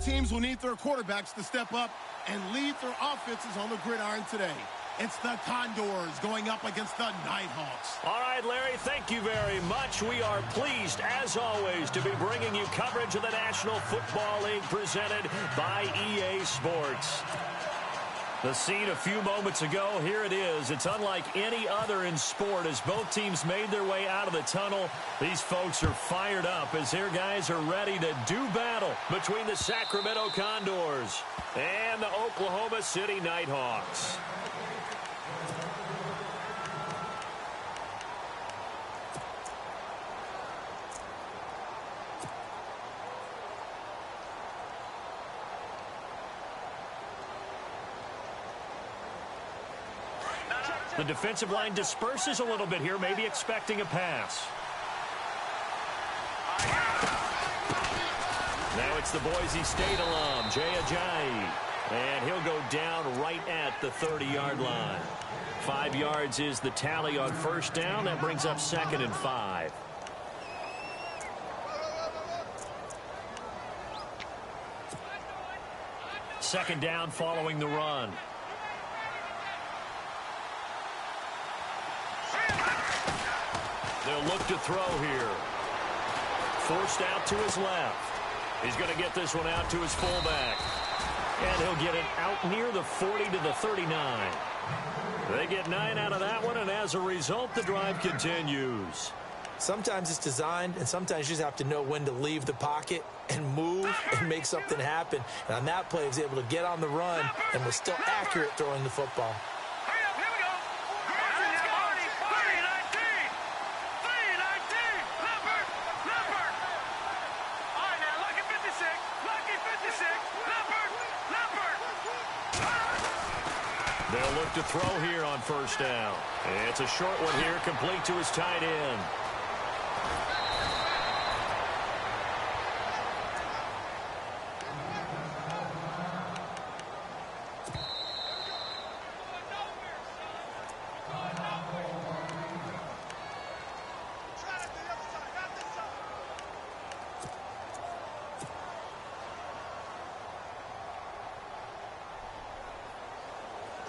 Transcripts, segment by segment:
teams will need their quarterbacks to step up and lead their offenses on the gridiron today. It's the Condors going up against the Nighthawks. All right, Larry, thank you very much. We are pleased, as always, to be bringing you coverage of the National Football League presented by EA Sports. The scene a few moments ago, here it is. It's unlike any other in sport as both teams made their way out of the tunnel. These folks are fired up as their guys are ready to do battle between the Sacramento Condors and the Oklahoma City Nighthawks. The defensive line disperses a little bit here, maybe expecting a pass. Now it's the Boise State alum, Jay Ajayi. And he'll go down right at the 30-yard line. 5 yards is the tally on first down. That brings up 2nd and 5. Second down following the run. They'll look to throw here. Forced out to his left. He's going to get this one out to his fullback. And he'll get it out near the 40 to the 39. They get 9 out of that one, and as a result, the drive continues. Sometimes it's designed, and sometimes you just have to know when to leave the pocket and move and make something happen. And on that play, he was able to get on the run and was still accurate throwing the football. They'll look to throw here on first down. It's a short one here, complete to his tight end.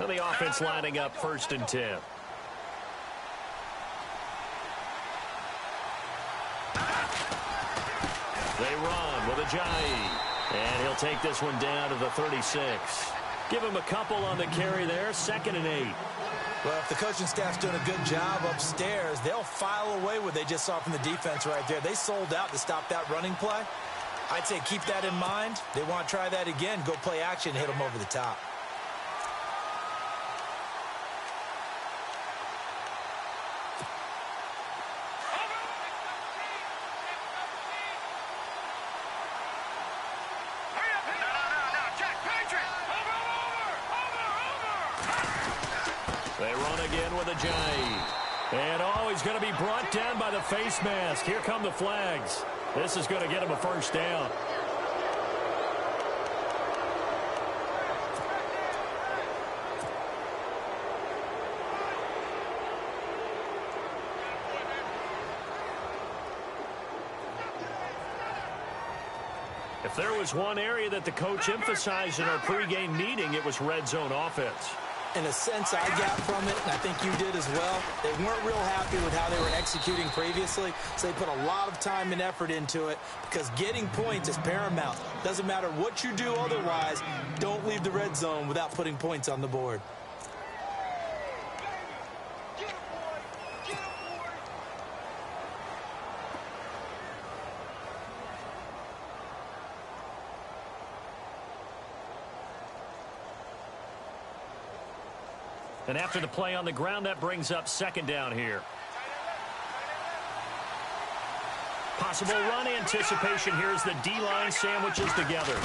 And the offense lining up 1st and 10. They run with Ajayi. And he'll take this one down to the 36. Give him a couple on the carry there. 2nd and 8. Well, if the coaching staff's doing a good job upstairs, they'll file away what they just saw from the defense right there. They sold out to stop that running play. I'd say keep that in mind. They want to try that again. Go play action, hit them over the top. They run again with Ajayi. And he's going to be brought down by the face mask. Here come the flags. This is going to get him a first down. If there was one area that the coach emphasized in our pregame meeting, it was red zone offense. In a sense, I got from it, and I think you did as well, they weren't real happy with how they were executing previously, so they put a lot of time and effort into it because getting points is paramount. Doesn't matter what you do otherwise, don't leave the red zone without putting points on the board. And after the play on the ground, that brings up 2nd down here. Possible run anticipation here as the D-line sandwiches together.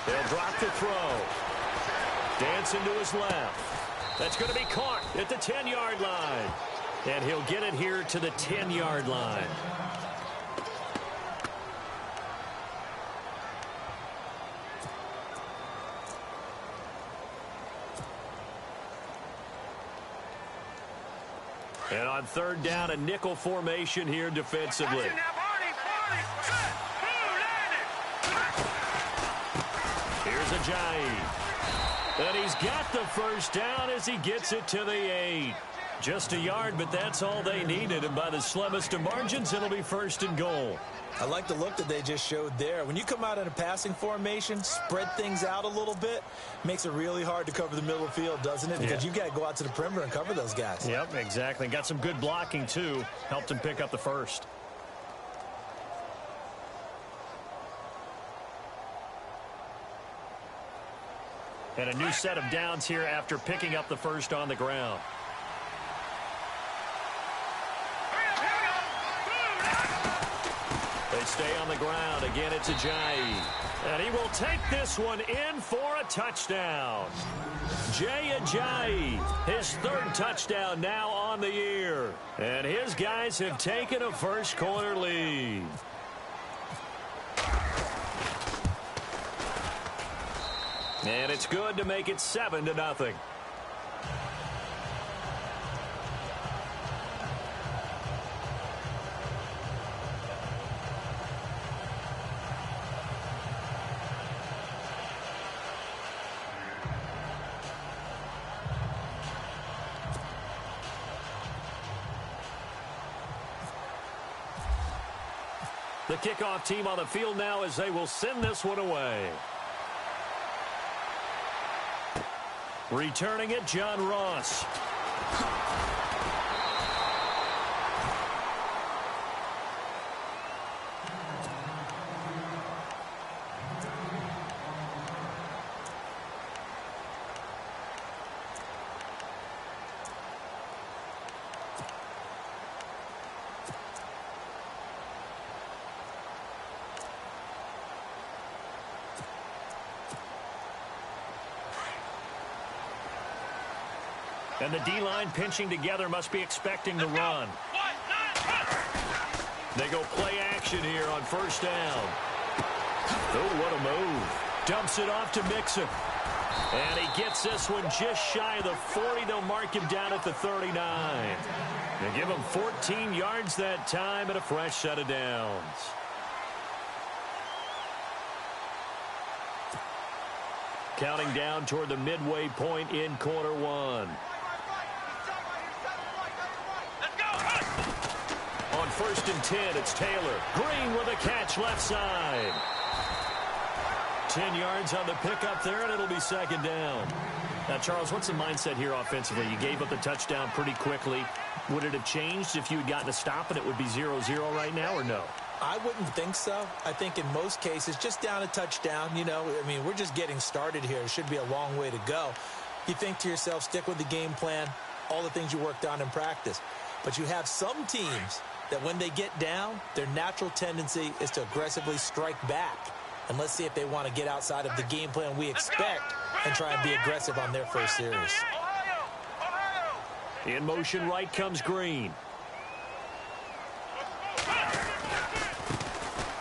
They'll drop the throw. Dancing to his left. That's going to be caught at the 10-yard line. And he'll get it here to the 10-yard line. And on 3rd down, a nickel formation here defensively. is Ajayi. And he's got the first down as he gets it to the 8. Just a yard, but that's all they needed. And by the slimmest of margins, it'll be 1st and goal. I like the look that they just showed there. When you come out in a passing formation, spread things out a little bit, makes it really hard to cover the middle of the field, doesn't it? Because you got to go out to the perimeter and cover those guys. Yep, exactly. Got some good blocking, too. Helped him pick up the first. And a new set of downs here after picking up the first on the ground. They stay on the ground. Again, it's Ajayi. And he will take this one in for a touchdown. Jay Ajayi, his 3rd touchdown now on the year. And his guys have taken a first-quarter lead. And it's good to make it 7-0. The kickoff team on the field now as they will send this one away. Returning it, John Ross. And the D-line pinching together must be expecting the run. They go play action here on 1st down. Oh, what a move. Dumps it off to Mixon. And he gets this one just shy of the 40. They'll mark him down at the 39. They give him 14 yards that time and a fresh set of downs. Counting down toward the midway point in quarter 1. On 1st and 10, it's Taylor. Green with a catch left side. 10 yards on the pickup there, and it'll be 2nd down. Now, Charles, what's the mindset here offensively? You gave up the touchdown pretty quickly. Would it have changed if you had gotten a stop and it would be 0-0 right now, or no? I wouldn't think so. I think in most cases, just down a touchdown, you know, I mean, we're just getting started here. It should be a long way to go. You think to yourself, stick with the game plan, all the things you worked on in practice. But you have some teams that when they get down, their natural tendency is to aggressively strike back. And let's see if they want to get outside of the game plan we expect and try and be aggressive on their first series. In motion right comes Green.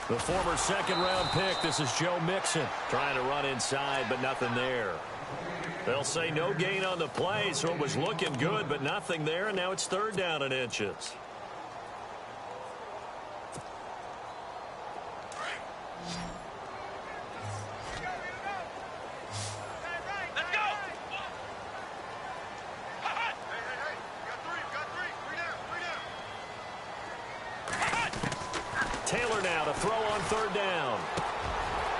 The former 2nd-round pick, this is Joe Mixon, trying to run inside, but nothing there. They'll say no gain on the play, so it was looking good, but nothing there, and now it's 3rd down and inches. Taylor now to throw on 3rd down.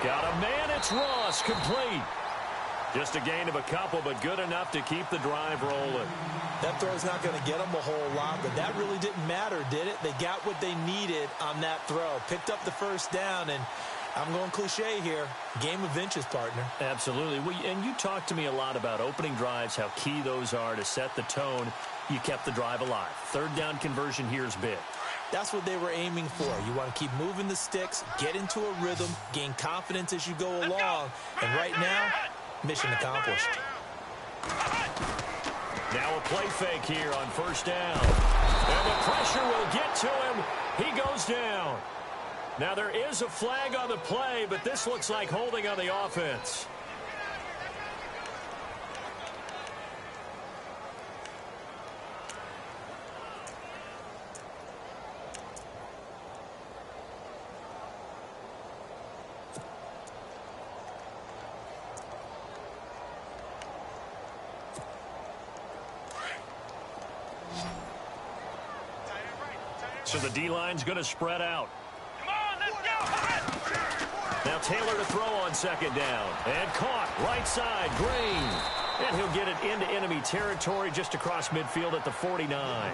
Got a man, it's Ross, complete. Just a gain of a couple, but good enough to keep the drive rolling. That throw's not going to get them a whole lot, but that really didn't matter, did it? They got what they needed on that throw. Picked up the 1st down, and I'm going cliche here. Game of inches, partner. Absolutely. And you talked to me a lot about opening drives, how key those are to set the tone. You kept the drive alive. 3rd down conversion here is big. That's what they were aiming for. You want to keep moving the sticks, get into a rhythm, gain confidence as you go along. And right now, mission accomplished. Now a play fake here on 1st down. And the pressure will get to him. He goes down. Now there is a flag on the play, but this looks like holding on the offense. So the D-line's going to spread out. Come on, let's go. Now Taylor to throw on second down. And caught right side, Green. And he'll get it into enemy territory just across midfield at the 49.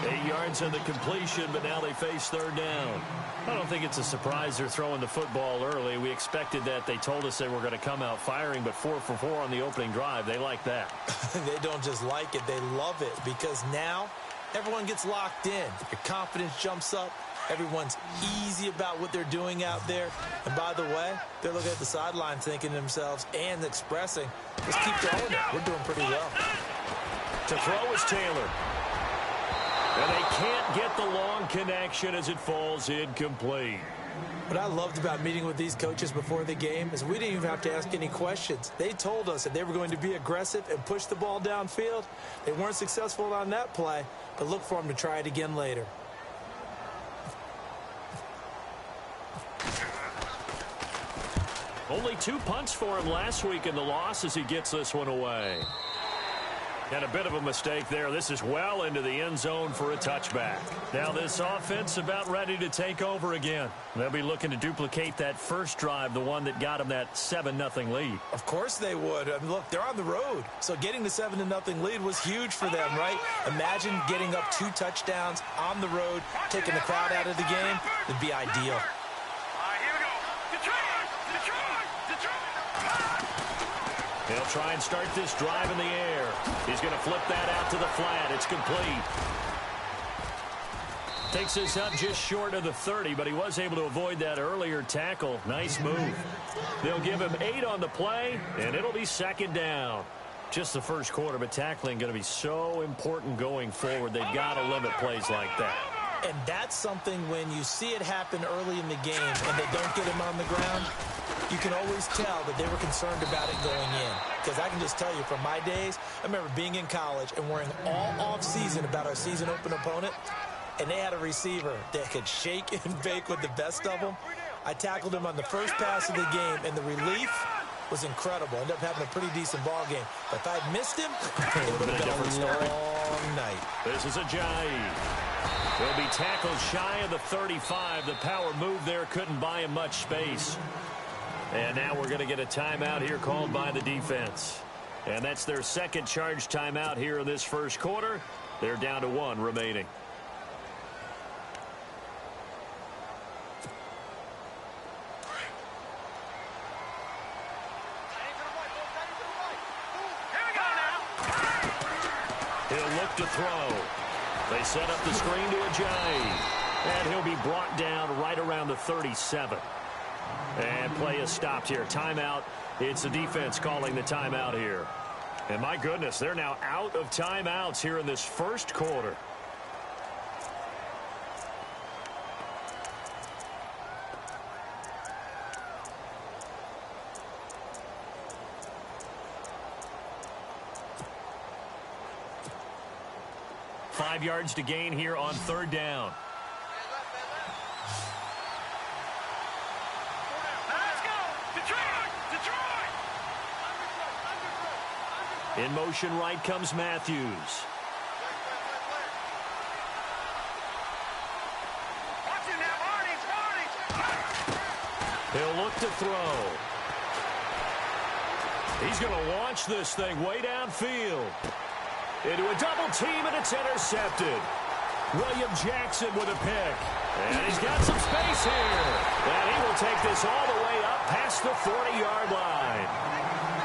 8 yards on the completion, but now they face third down. I don't think it's a surprise they're throwing the football early. We expected that. They told us they were going to come out firing, but 4 for 4 on the opening drive. They like that. They don't just like it, they love it, because now everyone gets locked in. Your confidence jumps up. Everyone's easy about what they're doing out there. And by the way, they're looking at the sideline thinking to themselves and expressing, let's keep throwing it. We're doing pretty well. To throw is Taylor. And they can't get the long connection as it falls incomplete. What I loved about meeting with these coaches before the game is we didn't even have to ask any questions. They told us that they were going to be aggressive and push the ball downfield. They weren't successful on that play, but look for them to try it again later. Only 2 punts for him last week in the loss as he gets this one away. And a bit of a mistake there. This is well into the end zone for a touchback. Now this offense about ready to take over again. They'll be looking to duplicate that first drive, the one that got them that 7-0 lead. Of course they would. I mean, look, they're on the road. So getting the 7-0 lead was huge for them, right? Imagine getting up 2 touchdowns on the road, taking the crowd out of the game. It'd be ideal. He'll try and start this drive in the air. He's going to flip that out to the flat. It's complete. Takes this up just short of the 30, but he was able to avoid that earlier tackle. Nice move. They'll give him 8 on the play, and it'll be second down. Just the first quarter, but tackling going to be so important going forward. They've got to limit plays like that. And that's something when you see it happen early in the game and they don't get him on the ground, you can always tell that they were concerned about it going in. Because I can just tell you from my days, I remember being in college and worrying all off-season about our season-open opponent, and they had a receiver that could shake and bake with the best of them. I tackled him on the first pass of the game, and the relief was incredible. Ended up having a pretty decent ball game. But if I'd missed him, it would have been a long night. This is Ajayi. He'll be tackled shy of the 35. The power move there couldn't buy him much space. And now we're going to get a timeout here called by the defense. And that's their second charge timeout here in this first quarter. They're down to 1 remaining. He'll look to throw. They set up the screen to Ajayi. And he'll be brought down right around the 37. And play is stopped here. Timeout. It's the defense calling the timeout here. And my goodness, they're now out of timeouts here in this first quarter. Five yards to gain here on third down. In motion right comes Matthews. He'll look to throw. He's going to launch this thing way downfield. Into a double team, and it's intercepted. William Jackson with a pick. And he's got some space here. And he will take this all the way up past the 40-yard line.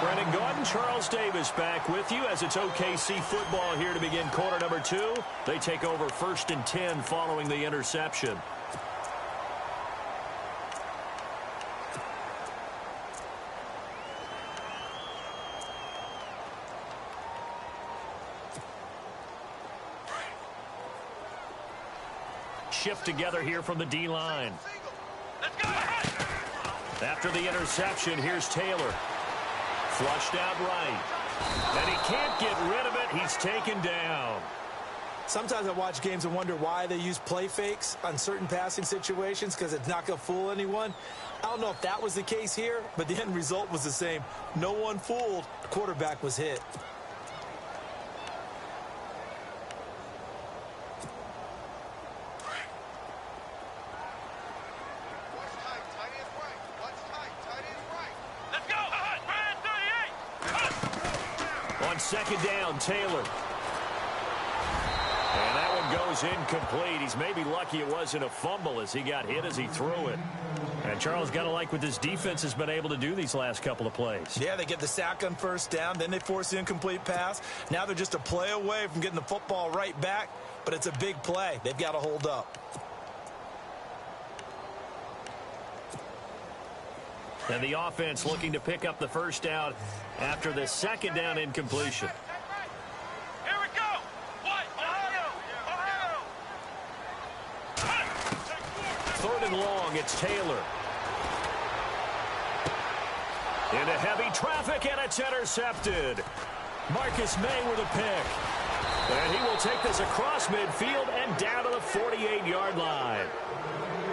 Brennan Gaudin, Charles Davis back with you as it's OKC football here to begin quarter number 2. They take over 1st and 10 following the interception. Shift together here from the D-line. After the interception, here's Taylor. Flushed out right. And he can't get rid of it. He's taken down. Sometimes I watch games and wonder why they use play fakes on certain passing situations, because it's not going to fool anyone. I don't know if that was the case here, but the end result was the same. No one fooled. The quarterback was hit. On second down, Taylor. And that one goes incomplete. He's maybe lucky it wasn't a fumble as he got hit as he threw it. And Charles, got to like what this defense has been able to do these last couple of plays. Yeah, they get the sack on first down, then they force the incomplete pass. Now they're just a play away from getting the football right back, but it's a big play. They've got to hold up. And the offense looking to pick up the first down after the second down incompletion. Here we go. What? Ohio. Third and long, it's Taylor. Into heavy traffic, and it's intercepted. Marcus May with a pick. And he will take this across midfield and down to the 48-yard line.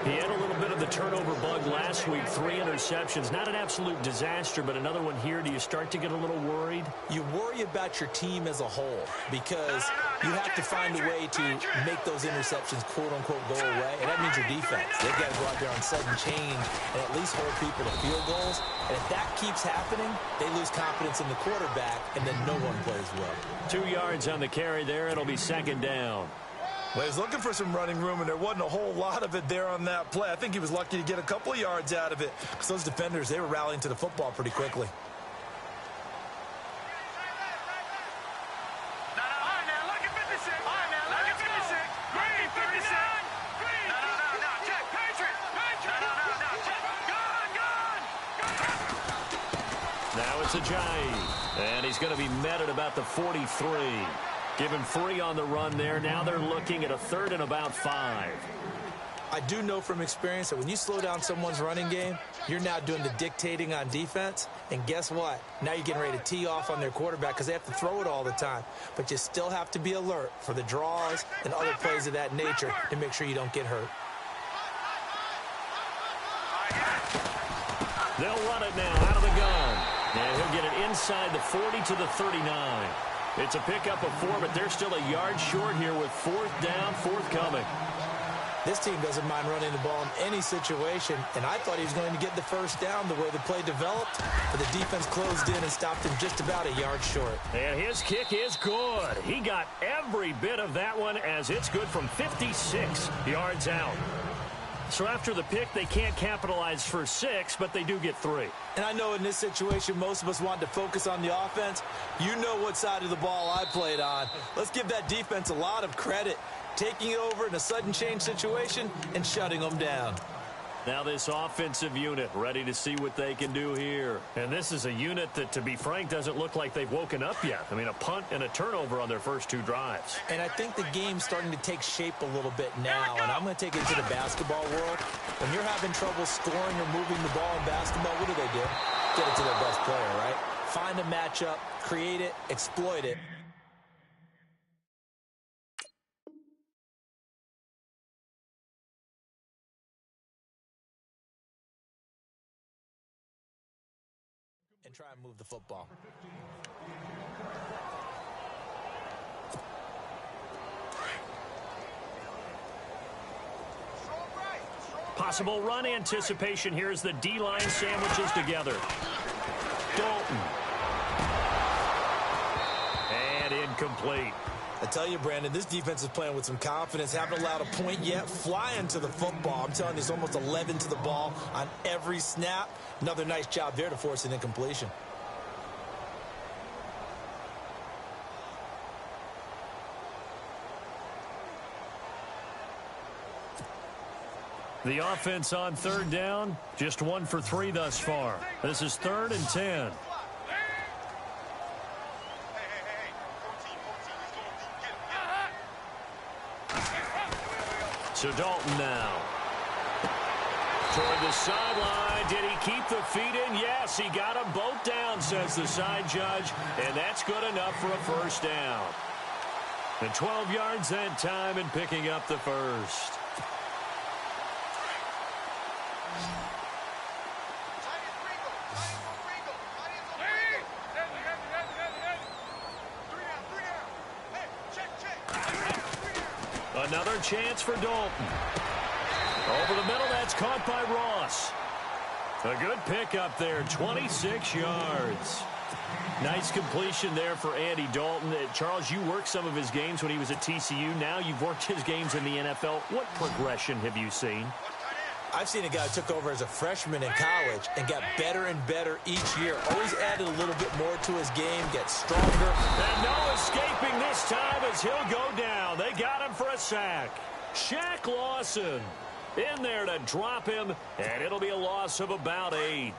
He had a little bit of the turnover bug last week, 3 interceptions. Not an absolute disaster, but another one here. Do you start to get a little worried? You worry about your team as a whole because you have to find a way to make those interceptions, quote-unquote, go away, and that means your defense. They've got to go out there on sudden change and at least hold people to field goals. And if that keeps happening, they lose confidence in the quarterback, and then no one plays well. 2 yards on the carry there. It'll be second down. Well, he's looking for some running room, and there wasn't a whole lot of it there on that play. I think he was lucky to get a couple of yards out of it because those defenders, they were rallying to the football pretty quickly. Now it's Ajayi, and he's going to be met at about the 43. Give him 3 on the run there. Now they're looking at a third and about 5. I do know from experience that when you slow down someone's running game, you're now doing the dictating on defense. And guess what? Now you're getting ready to tee off on their quarterback because they have to throw it all the time. But you still have to be alert for the draws and other plays of that nature to make sure you don't get hurt. They'll run it now out of the gun. And he'll get it inside the 40 to the 39. It's a pickup of 4, but they're still a yard short here with 4th down, forthcoming. This team doesn't mind running the ball in any situation, and I thought he was going to get the first down the way the play developed, but the defense closed in and stopped him just about a yard short. And his kick is good. He got every bit of that one as it's good from 56 yards out. So after the pick, they can't capitalize for 6, but they do get 3. And I know in this situation, most of us want to focus on the offense. You know what side of the ball I played on. Let's give that defense a lot of credit, taking it over in a sudden change situation and shutting them down. Now this offensive unit ready to see what they can do here. And this is a unit that, to be frank, doesn't look like they've woken up yet. I mean, a punt and a turnover on their first 2 drives. And I think the game's starting to take shape a little bit now. And I'm going to take it to the basketball world. When you're having trouble scoring or moving the ball in basketball, what do? Get it to their best player, right? Find a matchup, create it, exploit it. And try and move the football. Possible run anticipation here as the D-line sandwiches together. Dalton. And incomplete. I tell you, Brandon, this defense is playing with some confidence. Haven't allowed a point yet. Flying to the football. I'm telling you, there's almost 11 to the ball on every snap. Another nice job there to force an incompletion. The offense on 3rd down, just 1 for 3 thus far. This is 3rd and 10. So Dalton now. Toward the sideline. Did he keep the feet in? Yes, he got them both down, says the side judge. And that's good enough for a first down. And 12 yards that time and picking up the first. Another chance for Dalton. Over the middle, that's caught by Ross. A good pickup there, 26 yards. Nice completion there for Andy Dalton. Charles, you worked some of his games when he was at TCU. Now you've worked his games in the NFL. What progression have you seen? I've seen a guy who took over as a freshman in college and got better and better each year. Always added a little bit more to his game, gets stronger. And no escaping this time as he'll go down. They got him for a sack. Shaq Lawson in there to drop him, and it'll be a loss of about 8.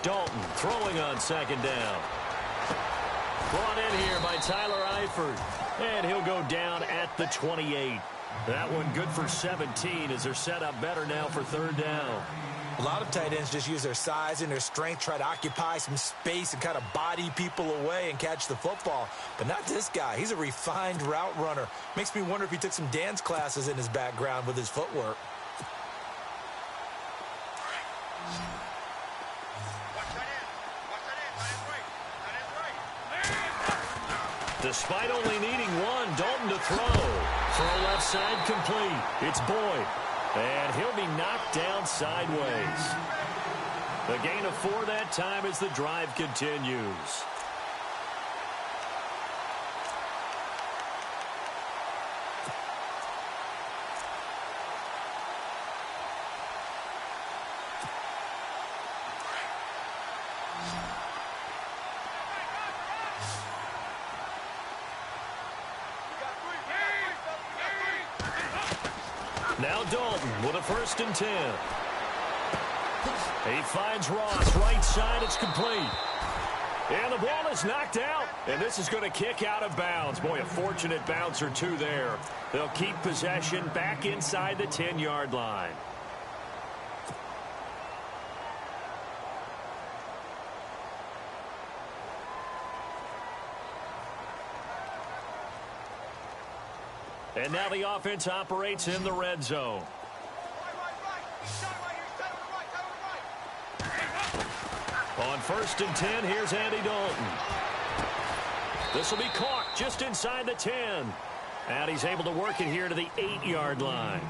Dalton throwing on second down. Brought in here by Tyler Eifert. And he'll go down at the 28. That one good for 17 as they're set up better now for third down. A lot of tight ends just use their size and their strength, try to occupy some space and kind of body people away and catch the football. But not this guy. He's a refined route runner. Makes me wonder if he took some dance classes in his background with his footwork. Despite only needing one, Dalton to throw. Throw left side complete. It's Boyd. And he'll be knocked down sideways. The gain of 4 that time as the drive continues. Now Dalton with a 1st and 10. He finds Ross right side. It's complete. And the ball is knocked out. And this is going to kick out of bounds. Boy, a fortunate bounce or two there. They'll keep possession back inside the 10-yard line. And now the offense operates in the red zone. On 1st and 10, here's Andy Dalton. This will be caught just inside the 10. And he's able to work it here to the 8-yard line.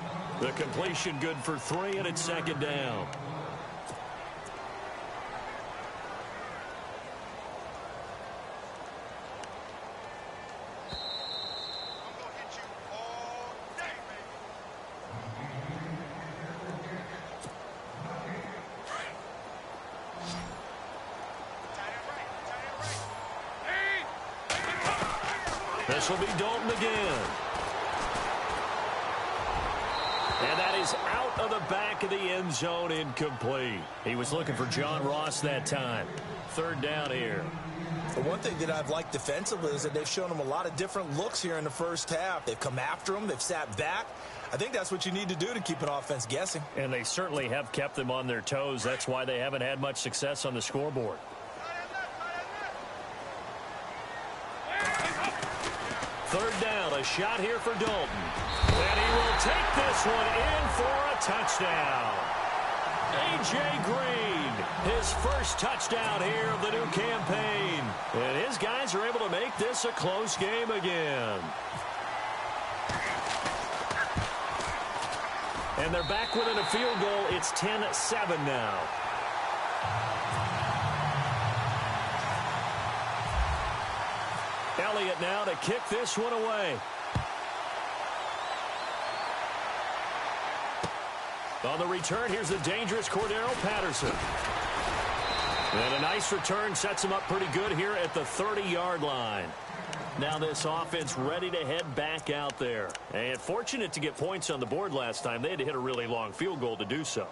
The completion good for 3, and it's 2nd down. This will be Dalton again. And that is out of the back of the end zone, incomplete. He was looking for John Ross that time. 3rd down here. The one thing that I've liked defensively is that they've shown him a lot of different looks here in the first half. They've come after him. They've sat back. I think that's what you need to do to keep an offense guessing. And they certainly have kept them on their toes. That's why they haven't had much success on the scoreboard. 3rd down, a shot here for Dalton. And he will take this one in for a touchdown. A.J. Green, his first touchdown here of the new campaign. And his guys are able to make this a close game again. And they're back within a field goal. It's 10-7 now. Elliott now to kick this one away. On the return, here's the dangerous Cordero Patterson. And a nice return sets him up pretty good here at the 30-yard line. Now this offense ready to head back out there. And fortunate to get points on the board last time. They had to hit a really long field goal to do so.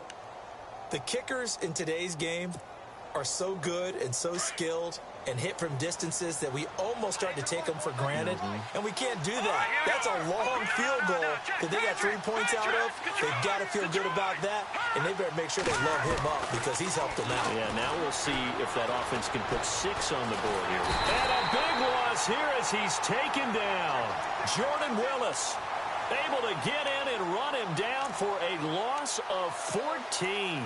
The kickers in today's game are so good and so skilled and hit from distances that we almost start to take them for granted. And we can't do that. That's a long field goal that they got 3 points out of. They've got to feel good about that, and they better make sure they love him up because he's helped them out. Yeah, now we'll see if that offense can put 6 on the board here. And a big loss here as he's taken down. Jordan Willis able to get in and run him down for a loss of 14.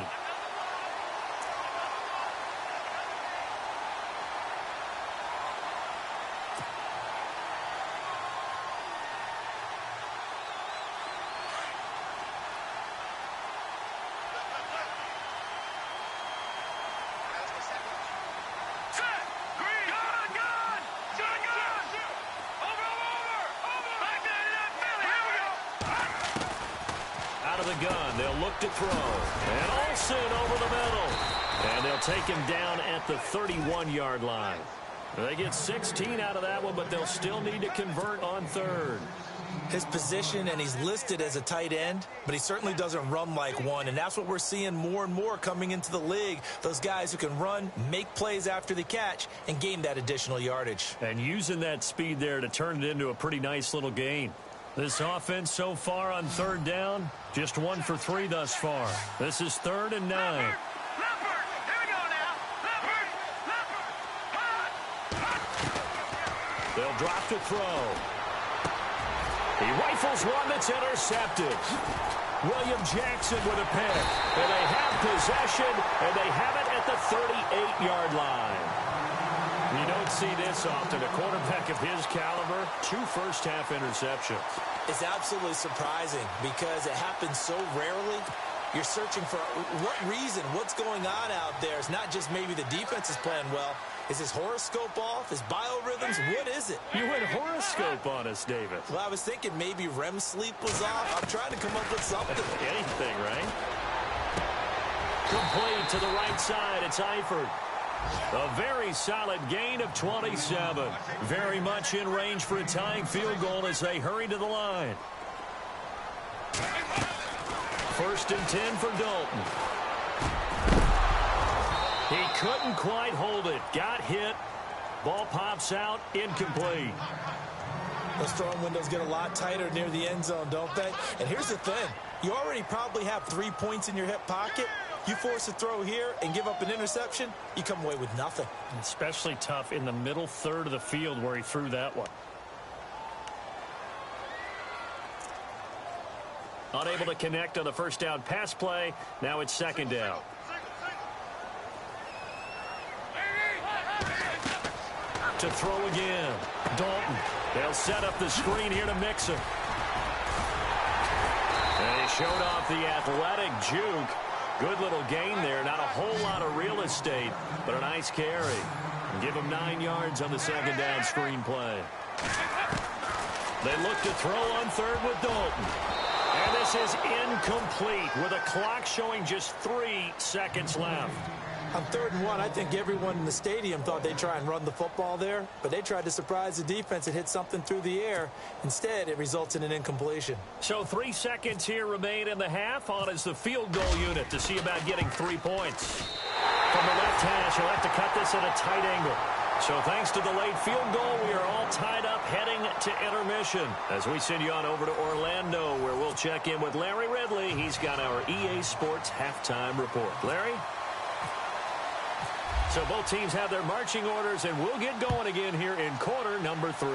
Out of the gun, they'll look to throw. And Olsen over the middle. And they'll take him down at the 31-yard line. They get 16 out of that one, but they'll still need to convert on third. His position, and he's listed as a tight end, but he certainly doesn't run like one, and that's what we're seeing more and more coming into the league. Those guys who can run, make plays after the catch, and gain that additional yardage. And using that speed there to turn it into a pretty nice little gain. This offense so far on third down, just 1 for 3 thus far. This is 3rd and 9. They'll drop to throw. He rifles one that's intercepted. William Jackson with a pick. And they have possession, and they have it at the 38-yard line. You don't see this often. A quarterback of his caliber, 2 first-half interceptions. It's absolutely surprising because it happens so rarely. You're searching for what reason, what's going on out there. It's not just maybe the defense is playing well. Is his horoscope off? His biorhythms? What is it? You went horoscope on us, David. Well, I was thinking maybe REM sleep was off. I'm trying to come up with something. Anything, right? Complete to the right side. It's Eifert. A very solid gain of 27. Very much in range for a tying field goal as they hurry to the line. 1st and 10 for Dalton. He couldn't quite hold it. Got hit. Ball pops out. Incomplete. Those throwing windows get a lot tighter near the end zone, don't they? And here's the thing. You already probably have 3 points in your hip pocket. You force a throw here and give up an interception, you come away with nothing. Especially tough in the middle third of the field where he threw that one. Unable to connect on the first down pass play. Now it's 2nd down. To throw again. Dalton. They'll set up the screen here to Mixon. And he showed off the athletic juke. Good little gain there. Not a whole lot of real estate, but a nice carry. And give him 9 yards on the 2nd down screen play. They look to throw on third with Dalton. And this is incomplete with a clock showing just 3 seconds left. On 3rd and 1, I think everyone in the stadium thought they'd try and run the football there, but they tried to surprise the defense and hit something through the air. Instead, it results in an incompletion. So 3 seconds here remain in the half. On is the field goal unit to see about getting 3 points. From the left hash, he'll have to cut this at a tight angle. So thanks to the late field goal, we are all tied up heading to intermission. As we send you on over to Orlando, where we'll check in with Larry Ridley. He's got our EA Sports halftime report. Larry? So both teams have their marching orders, and we'll get going again here in quarter number 3.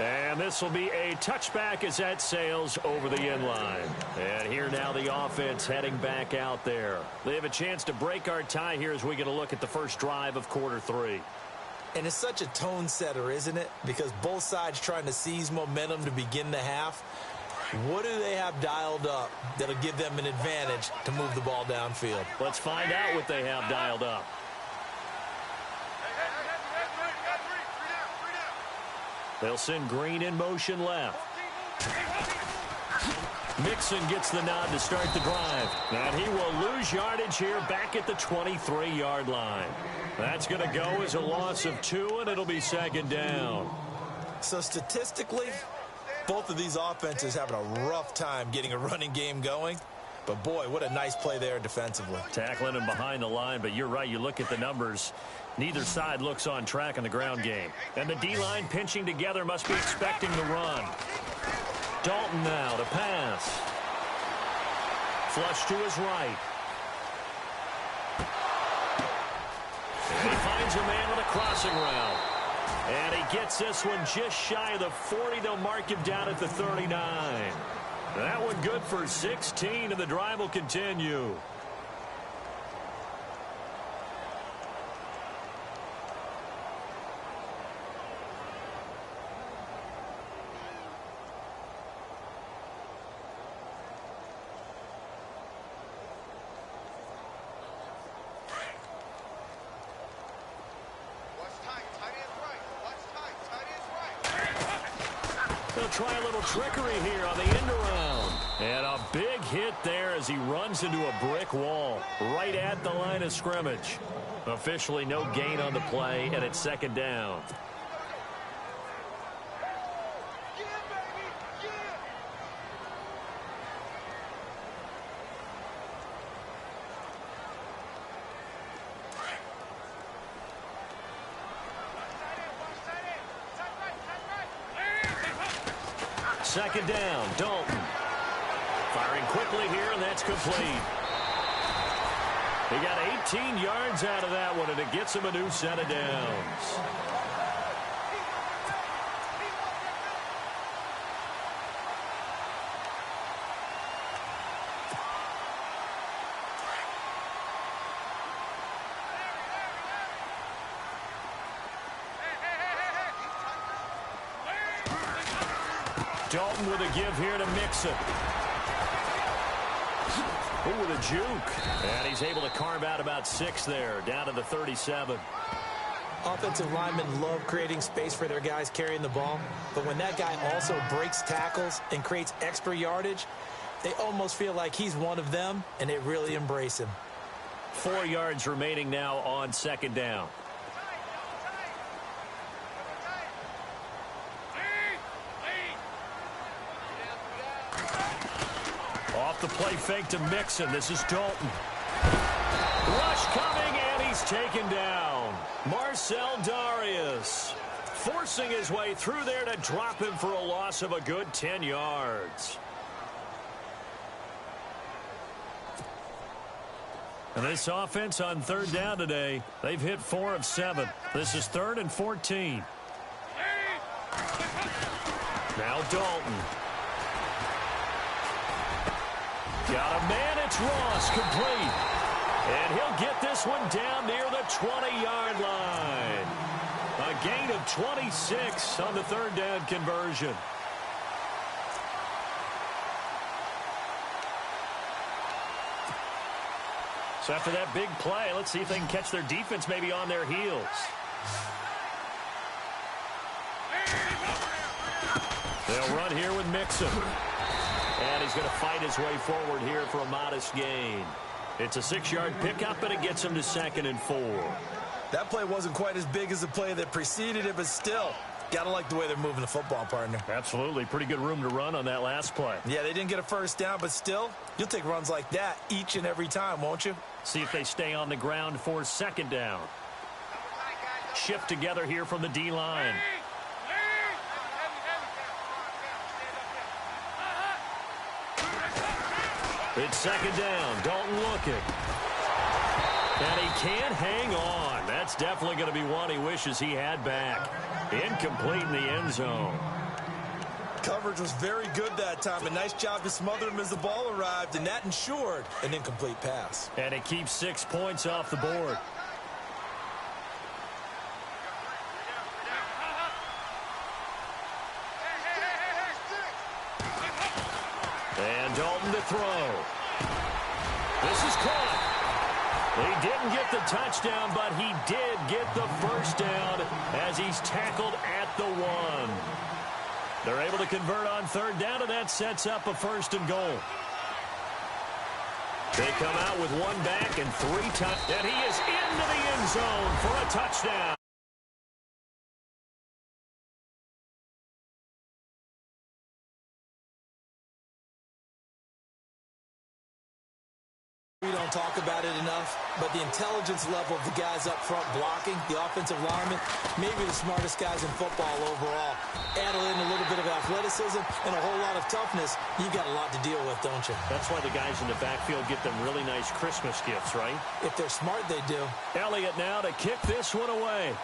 And this will be a touchback as that sails over the end line. And here now the offense heading back out there. They have a chance to break our tie here as we get a look at the first drive of quarter 3. And it's such a tone setter, isn't it? Because both sides trying to seize momentum to begin the half. What do they have dialed up that'll give them an advantage to move the ball downfield? Let's find out what they have dialed up. They'll send Green in motion left. Mixon gets the nod to start the drive. And he will lose yardage here back at the 23-yard line. That's going to go as a loss of 2, and it'll be 2nd down. So statistically, both of these offenses having a rough time getting a running game going. But, boy, what a nice play there defensively. Tackling him behind the line, but you're right. You look at the numbers. Neither side looks on track in the ground game. And the D-line pinching together must be expecting the run. Dalton now to pass. Flush to his right. And he finds a man on a crossing route. And he gets this one just shy of the 40. They'll mark him down at the 39. That one good for 16, and the drive will continue. try a little trickery here on the end around. And a big hit there as he runs into a brick wall right at the line of scrimmage. Officially no gain on the play, and it's second down. Second down, Dalton. Firing quickly here, and that's complete. He got 18 yards out of that one, and it gets him a new set of downs. Dalton with a give here to Mixon. Oh, with a juke. And he's able to carve out about 6 there, down to the 37. Offensive linemen love creating space for their guys carrying the ball, but when that guy also breaks tackles and creates extra yardage, they almost feel like he's one of them, and they really embrace him. 4 yards remaining now on second down. Off the play fake to Mixon. This is Dalton. Rush coming, and he's taken down. Marcel Darius forcing his way through there to drop him for a loss of a good 10 yards. And this offense on third down today, they've hit 4 of 7. This is 3rd and 14. Now Dalton. Got a man, it's Ross, complete. And he'll get this one down near the 20-yard line. A gain of 26 on the third down conversion. So after that big play, let's see if they can catch their defense maybe on their heels. They'll run here with Mixon. And he's going to fight his way forward here for a modest gain. It's a 6-yard pickup, and it gets him to 2nd and 4. That play wasn't quite as big as the play that preceded it, but still, got to like the way they're moving the football, partner. Absolutely. Pretty good room to run on that last play. Yeah, they didn't get a first down, but still, you'll take runs like that each and every time, won't you? See if they stay on the ground for second down. Shift together here from the D-line. It's second down. Dalton looking. And he can't hang on. That's definitely going to be one he wishes he had back. Incomplete in the end zone. Coverage was very good that time. A nice job to smother him as the ball arrived, and that ensured an incomplete pass. And it keeps 6 points off the board. And Dalton to throw. This is caught. He didn't get the touchdown, but he did get the first down as he's tackled at the 1. They're able to convert on third down, and that sets up a 1st and goal. They come out with 1 back and 3 touchdowns. And he is into the end zone for a touchdown. We don't talk about it enough, but the intelligence level of the guys up front blocking, the offensive linemen, maybe the smartest guys in football overall. Add in a little bit of athleticism and a whole lot of toughness, you've got a lot to deal with, don't you? That's why the guys in the backfield get them really nice Christmas gifts, right? If they're smart, they do. Elliott now to kick this one away.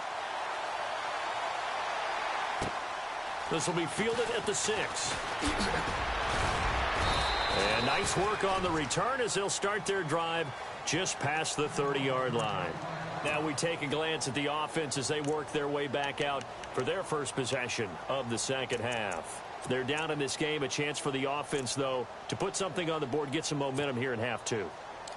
This will be fielded at the 6. And nice work on the return as they'll start their drive just past the 30-yard line. Now we take a glance at the offense as they work their way back out for their first possession of the second half. They're down in this game. A chance for the offense, though, to put something on the board, get some momentum here in half 2.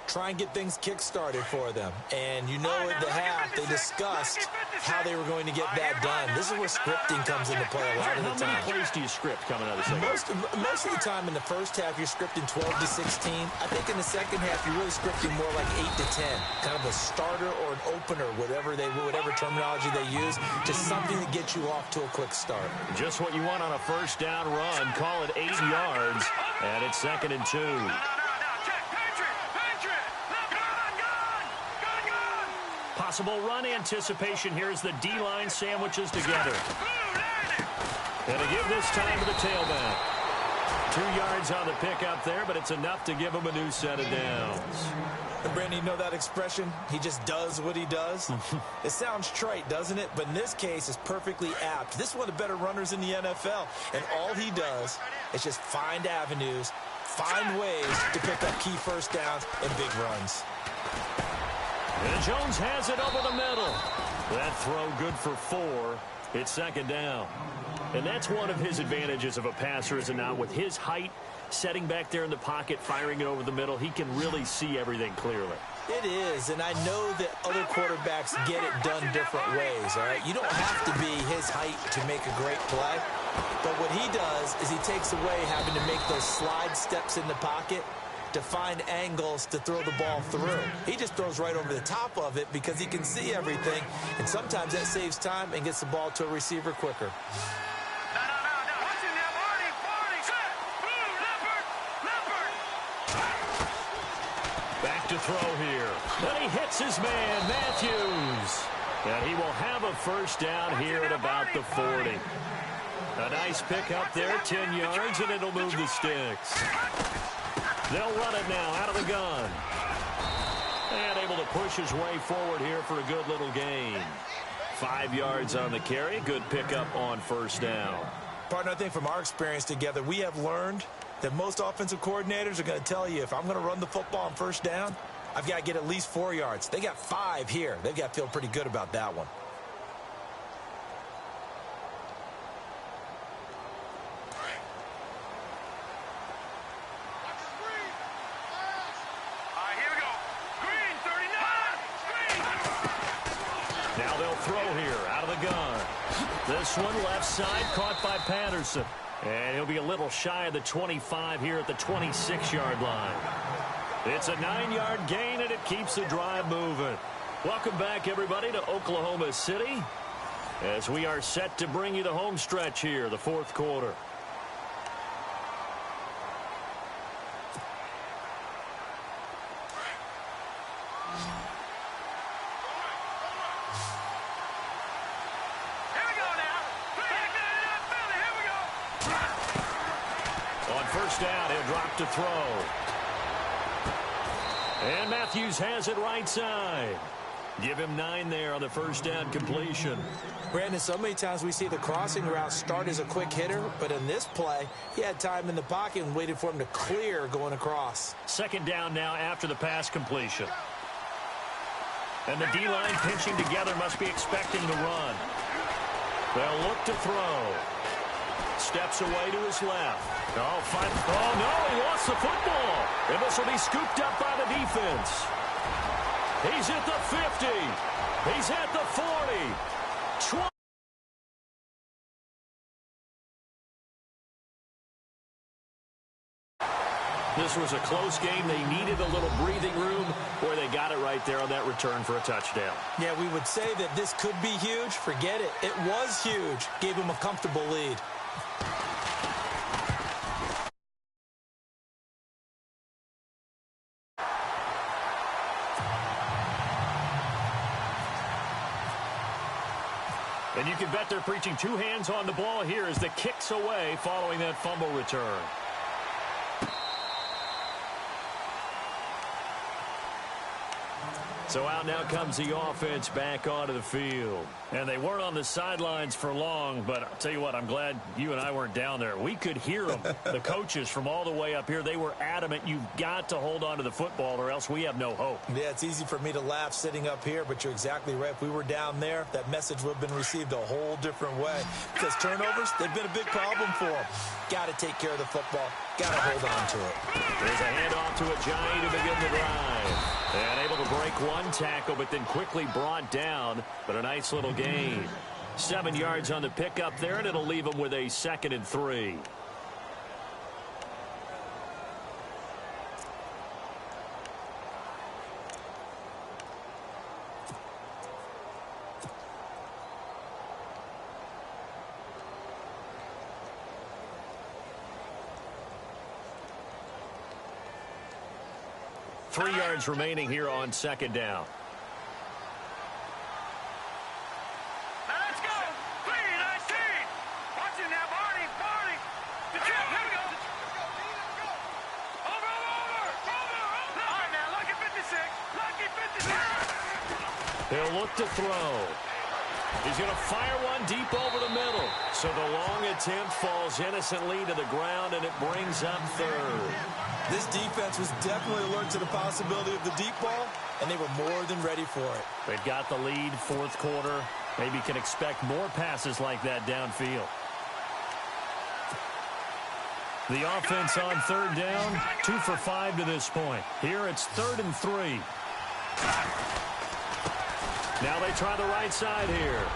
try and get things kick-started for them. And you know at the half, they discussed how they were going to get that done. This is where scripting comes into play a lot of the time. How many plays do you script coming out of the second? Most of the time in the first half, you're scripting 12 to 16. I think in the second half, you're really scripting more like 8 to 10. Kind of a starter or an opener, whatever terminology they use, just something to get you off to a quick start. Just what you want on a first down run. Call it 8 yards, and it's 2nd and 2. Possible run anticipation here as the D-line sandwiches together. And to give this time to the tailback. 2 yards on the pickup there, but it's enough to give him a new set of downs. And Brandon, you know that expression? He just does what he does? It sounds trite, doesn't it? But in this case, it's perfectly apt. This is one of the better runners in the NFL. And all he does is just find avenues, find ways to pick up key first downs and big runs. And Jones has it over the middle. That throw good for 4. It's 2nd down. And that's one of his advantages of a passer, is it not? With his height, setting back there in the pocket, firing it over the middle, he can really see everything clearly. It is, and I know that other quarterbacks get it done different ways, all right? You don't have to be his height to make a great play. But what he does is he takes away having to make those slide steps in the pocket to find angles to throw the ball through. He just throws right over the top of it because he can see everything, and sometimes that saves time and gets the ball to a receiver quicker. Back to throw here. And he hits his man, Matthews. And he will have a first down here at about the 40. A nice pick up there, 10 yards, and it'll move the sticks. They'll run it now out of the gun. And able to push his way forward here for a good little gain. 5 yards on the carry. Good pickup on first down. Partner, I think from our experience together, we have learned that most offensive coordinators are going to tell you, if I'm going to run the football on first down, I've got to get at least 4 yards. They got 5 here. They've got to feel pretty good about that one. Now they'll throw here out of the gun. This one left side caught by Patterson. And he'll be a little shy of the 25 here at the 26-yard line. It's a 9-yard gain, and it keeps the drive moving. Welcome back, everybody, to Oklahoma City as we are set to bring you the home stretch here, the 4th quarter. First down, he'll drop to throw. And Matthews has it right side. Give him 9 there on the first down completion. Brandon, so many times we see the crossing route start as a quick hitter, but in this play, he had time in the pocket and waited for him to clear going across. 2nd down now after the pass completion. And the D-line pinching together, must be expecting the run. They'll look to throw. Steps away to his left. Oh, no, he lost the football. And this will be scooped up by the defense. He's at the 50. He's at the 40. 20. This was a close game. They needed a little breathing room. Boy, they got it right there on that return for a touchdown. Yeah, we would say that this could be huge. Forget it. It was huge. Gave him a comfortable lead. And you can bet they're preaching 2 hands on the ball here as the kick's away following that fumble return. So out now comes the offense back onto the field. And they weren't on the sidelines for long, but I'll tell you what, I'm glad you and I weren't down there. We could hear them, the coaches from all the way up here. They were adamant, you've got to hold on to the football or else we have no hope. Yeah, it's easy for me to laugh sitting up here, but you're exactly right. If we were down there, that message would have been received a whole different way. Because turnovers, they've been a big problem for them. Got to take care of the football. Got to hold on to it. There's a handoff to Ajayi to begin the drive. And able to break one tackle, but then quickly brought down. But a nice little gain. 7 yards on the pickup there, and it'll leave them with a 2nd and 3. Three yards remaining here on 2nd down. Now let's go. 3-19. Watch it now, Barney. Here we go. Over. All right, now, lucky 56. Lucky 56. He'll look to throw. He's going to fire one deep over the middle. So the long attempt falls innocently to the ground, and it brings up 3rd. This defense was definitely alert to the possibility of the deep ball, and they were more than ready for it. They've got the lead, 4th quarter. Maybe can expect more passes like that downfield. The offense on 3rd down, 2 for 5 to this point. Here it's 3rd and 3. Now they try the right side here.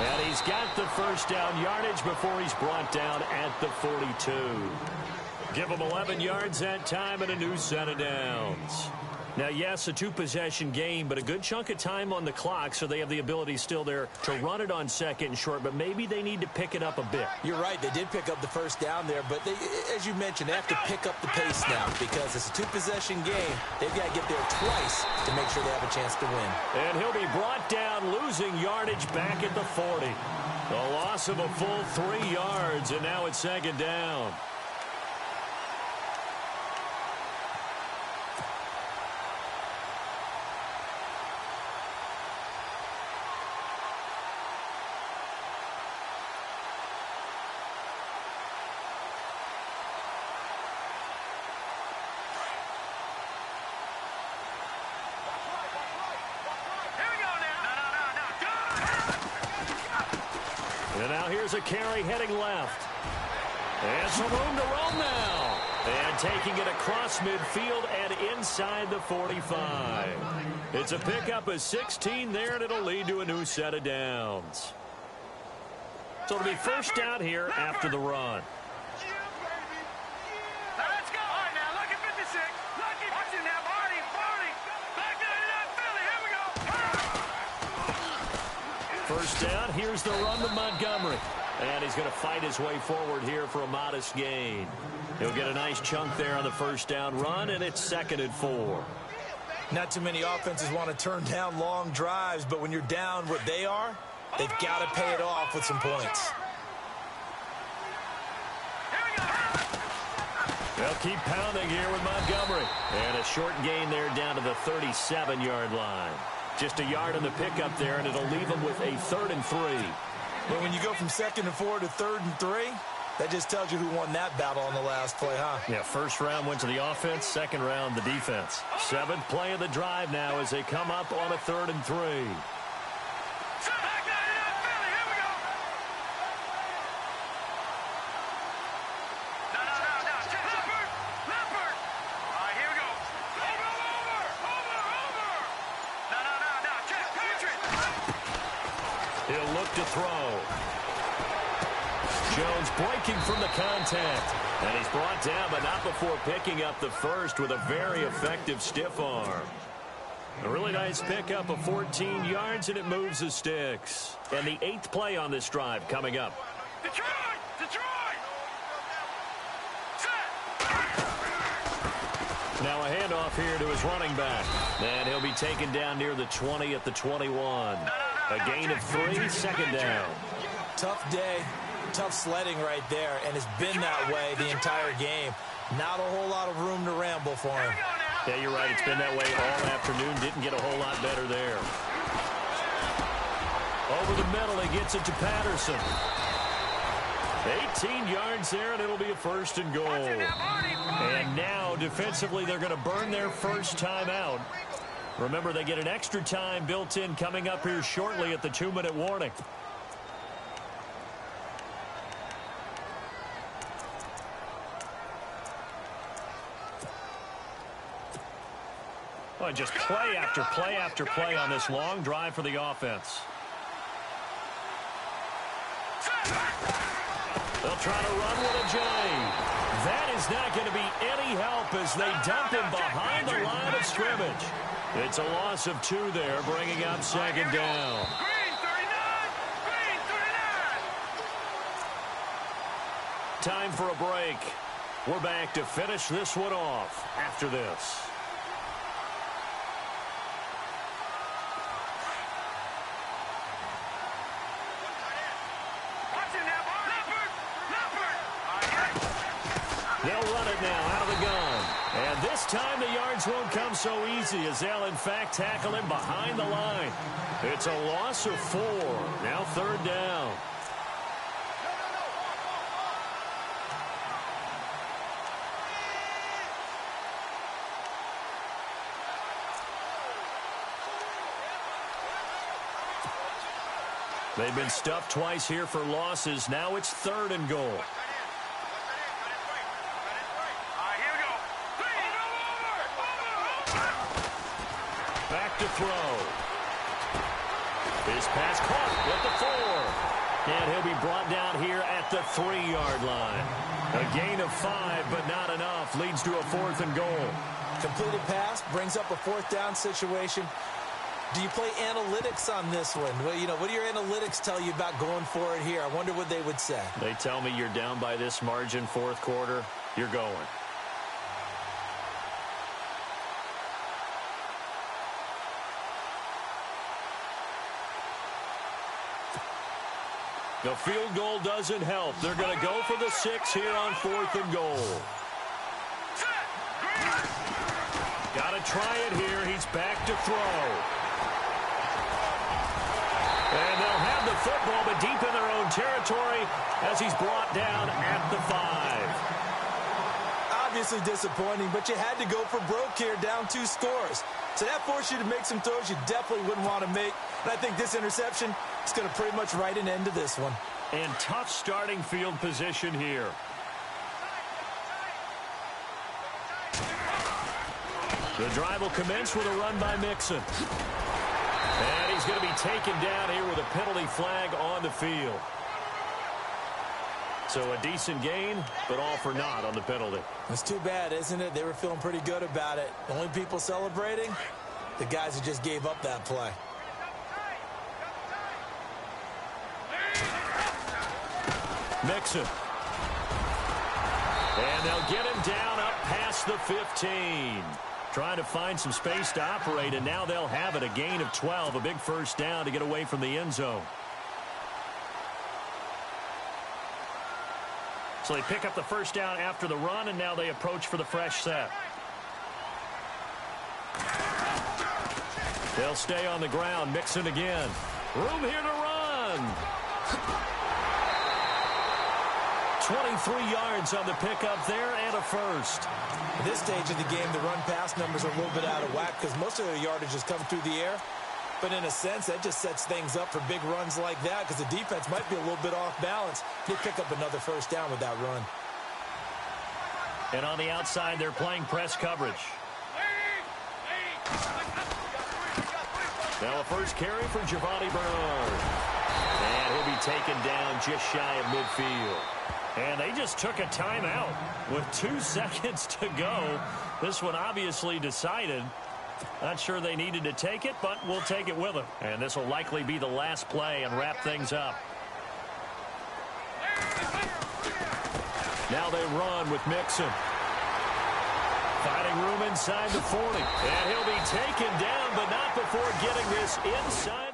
And he's got the 1st down yardage before he's brought down at the 42. Give him 11 yards that time and a new set of downs. Now, yes, a 2-possession game, but a good chunk of time on the clock, so they have the ability still there to run it on 2nd and short, but maybe they need to pick it up a bit. You're right. They did pick up the 1st down there, but they, as you mentioned, they have to pick up the pace now because it's a 2-possession game. They've got to get there twice to make sure they have a chance to win. And he'll be brought down, losing yardage back at the 40. A loss of a full 3 yards, and now it's 2nd down. And now here's a carry heading left. And some room to roam now. And taking it across midfield and inside the 45. It's a pickup of 16 there, and it'll lead to a new set of downs. So it'll be 1st down here after the run. Let's go. All right, now, lucky 56. Lucky. Watch it now, Barney. Back to Philly. Here we go. 1st down. Here's the run to Montgomery. And he's going to fight his way forward here for a modest gain. He'll get a nice chunk there on the 1st down run, and it's 2nd and 4. Not too many offenses want to turn down long drives, but when you're down where they are, they've got to pay it off with some points. They'll keep pounding here with Montgomery. And a short gain there down to the 37-yard line. Just a yard on the pickup there, and it'll leave them with a 3rd and 3. But when you go from 2nd and 4 to 3rd and 3, that just tells you who won that battle on the last play, huh? Yeah, 1st round went to the offense, 2nd round the defense. 7th play of the drive now as they come up on a 3rd and 3. He'll look to throw. Jones breaking from the contact. And he's brought down, but not before picking up the 1st with a very effective stiff arm. A really nice pickup of 14 yards, and it moves the sticks. And the 8th play on this drive coming up. Detroit! Now a handoff here to his running back. And he'll be taken down near the 20 at the 21. A gain of 3, 2nd down. Tough day, tough sledding right there, and it's been that way the entire game. Not a whole lot of room to ramble for him. Yeah, you're right. It's been that way all afternoon. Didn't get a whole lot better there. Over the middle, he gets it to Patterson. 18 yards there, and it'll be a 1st and goal. And now, defensively, they're going to burn their 1st time out. Remember, they get an extra time built in coming up here shortly at the 2-minute warning. Well, just play after play after play on this long drive for the offense. They'll try to run with a J. That is not going to be any help as they dump him behind the line of scrimmage. It's a loss of 2 there, bringing up second down. Green 39! Green 39! Time for a break. We're back to finish this one off after this. They'll run it now out of the gun. And this time the yards won't come so easy as they'll in fact tackle him behind the line. It's a loss of 4. Now third down. They've been stuffed twice here for losses. Now it's 3rd and goal. Back to throw. His pass caught with the 4. And he'll be brought down here at the 3-yard line. A gain of 5, but not enough. Leads to a 4th and goal. Completed pass brings up a 4th down situation. Do you play analytics on this one? Well, you know, what do your analytics tell you about going for it here? I wonder what they would say. They tell me you're down by this margin 4th quarter. You're going. The field goal doesn't help. They're going to go for the 6 here on 4th and goal. Got to try it here. He's back to throw. And they'll have the football, but deep in their own territory as he's brought down at the 5. Obviously disappointing, but you had to go for broke here, down 2 scores. So that forced you to make some throws you definitely wouldn't want to make. And I think this interception is going to pretty much write an end to this one. And tough starting field position here. The drive will commence with a run by Mixon. And he's going to be taken down here with a penalty flag on the field. So a decent gain, but all for naught on the penalty. It's too bad, isn't it? They were feeling pretty good about it. The only people celebrating, the guys who just gave up that play. Mixon. And they'll get him down up past the 15. Trying to find some space to operate, and now they'll have it. A gain of 12, a big first down to get away from the end zone. So they pick up the first down after the run, and now they approach for the fresh set. They'll stay on the ground. Mixon again. Room here to run. 23 yards on the pickup there and a first. At this stage of the game, the run-pass numbers are a little bit out of whack because most of their yardage is coming through the air. But in a sense, that just sets things up for big runs like that because the defense might be a little bit off balance. They pick up another first down with that run. And on the outside, they're playing press coverage. Now a first carry for Giovanni Bernard. And he'll be taken down just shy of midfield. And they just took a timeout with 2 seconds to go. This one obviously decided. Not sure they needed to take it, but we'll take it with them. And this will likely be the last play and wrap things up. Now they run with Mixon. Finding room inside the 40. And he'll be taken down, but not before getting this inside.